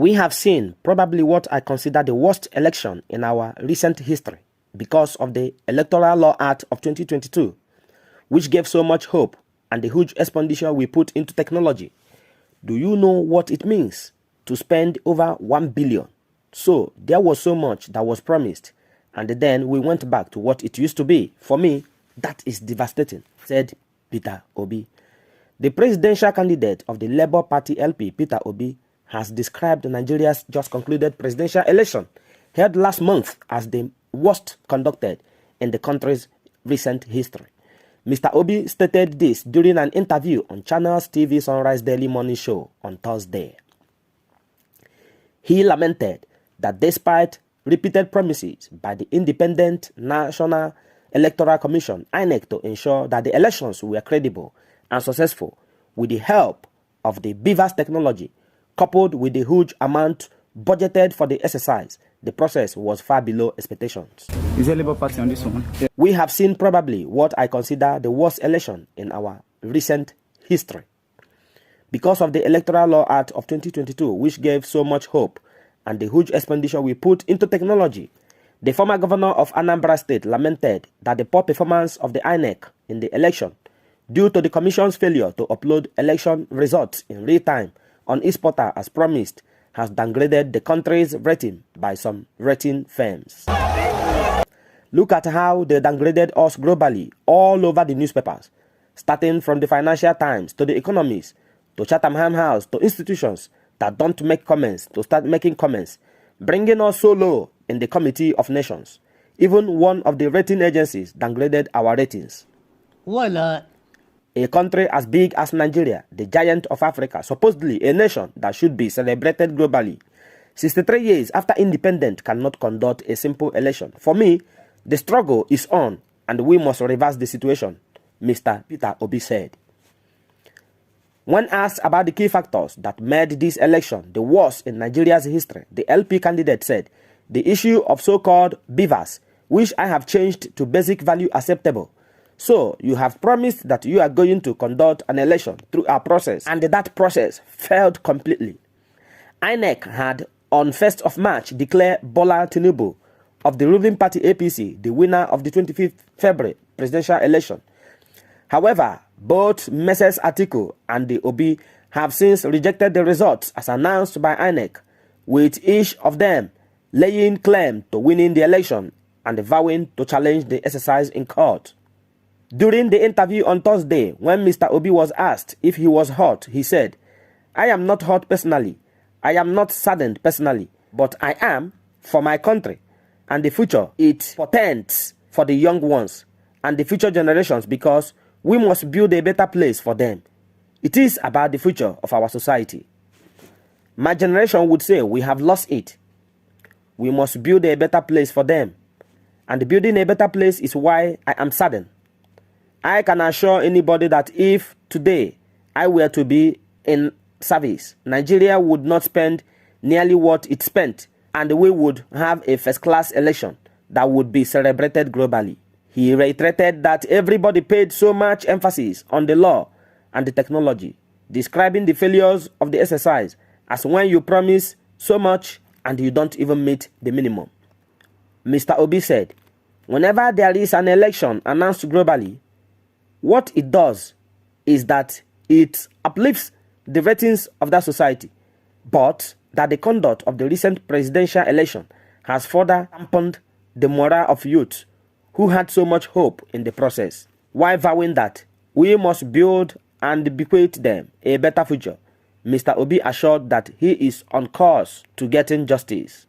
We have seen probably what I consider the worst election in our recent history because of the Electoral Law Act of 2022, which gave so much hope and the huge expenditure we put into technology. Do you know what it means to spend over 1 billion? So there was so much that was promised, and then we went back to what it used to be. For me, that is devastating, said Peter Obi. The presidential candidate of the Labour Party LP, Peter Obi, has described Nigeria's just concluded presidential election held last month as the worst conducted in the country's recent history. Mr. Obi stated this during an interview on Channels TV Sunrise Daily Morning Show on Thursday. He lamented that despite repeated promises by the Independent National Electoral Commission, INEC, to ensure that the elections were credible and successful with the help of the BVAS technology, coupled with the huge amount budgeted for the exercise, the process was far below expectations. Is there Labour Party on this one? Yeah. We have seen probably what I consider the worst election in our recent history because of the Electoral Law Act of 2022, which gave so much hope and the huge expenditure we put into technology. The former governor of Anambra State lamented that the poor performance of the INEC in the election, due to the commission's failure to upload election results in real time on its portal as promised, has downgraded the country's rating by some rating firms. Look at how they downgraded us globally all over the newspapers, starting from the Financial Times to the Economist, to Chatham House, to institutions that don't make comments to start making comments, bringing us so low in the Committee of Nations. Even one of the rating agencies downgraded our ratings. Voila. A country as big as Nigeria, the giant of Africa, supposedly a nation that should be celebrated globally, 63 years after independence cannot conduct a simple election. For me, the struggle is on and we must reverse the situation, Mr. Peter Obi said. When asked about the key factors that made this election the worst in Nigeria's history, the LP candidate said, the issue of so-called BVAS, which I have changed to basic value acceptable. So, you have promised that you are going to conduct an election through a process, and that process failed completely. INEC had, on 1st of March, declared Bola Tinubu of the ruling party APC the winner of the 25th February presidential election. However, both Messrs. Atiku and the Obi have since rejected the results as announced by INEC, with each of them laying claim to winning the election and vowing to challenge the exercise in court. During the interview on Thursday, when Mr. Obi was asked if he was hurt, he said, I am not hurt personally, I am not saddened personally, but I am for my country and the future it portends for the young ones and the future generations, because we must build a better place for them. It is about the future of our society. My generation would say we have lost it. We must build a better place for them, and building a better place is why I am saddened. I can assure anybody that if today I were to be in service, Nigeria would not spend nearly what it spent, and we would have a first-class election that would be celebrated globally. He reiterated that everybody paid so much emphasis on the law and the technology, describing the failures of the exercise as when you promise so much and you don't even meet the minimum. Mr. Obi said, whenever there is an election announced globally, what it does is that it uplifts the ratings of that society, but that the conduct of the recent presidential election has further dampened the morale of youth who had so much hope in the process, while vowing that we must build and bequeath them a better future. Mr. Obi assured that he is on course to getting justice.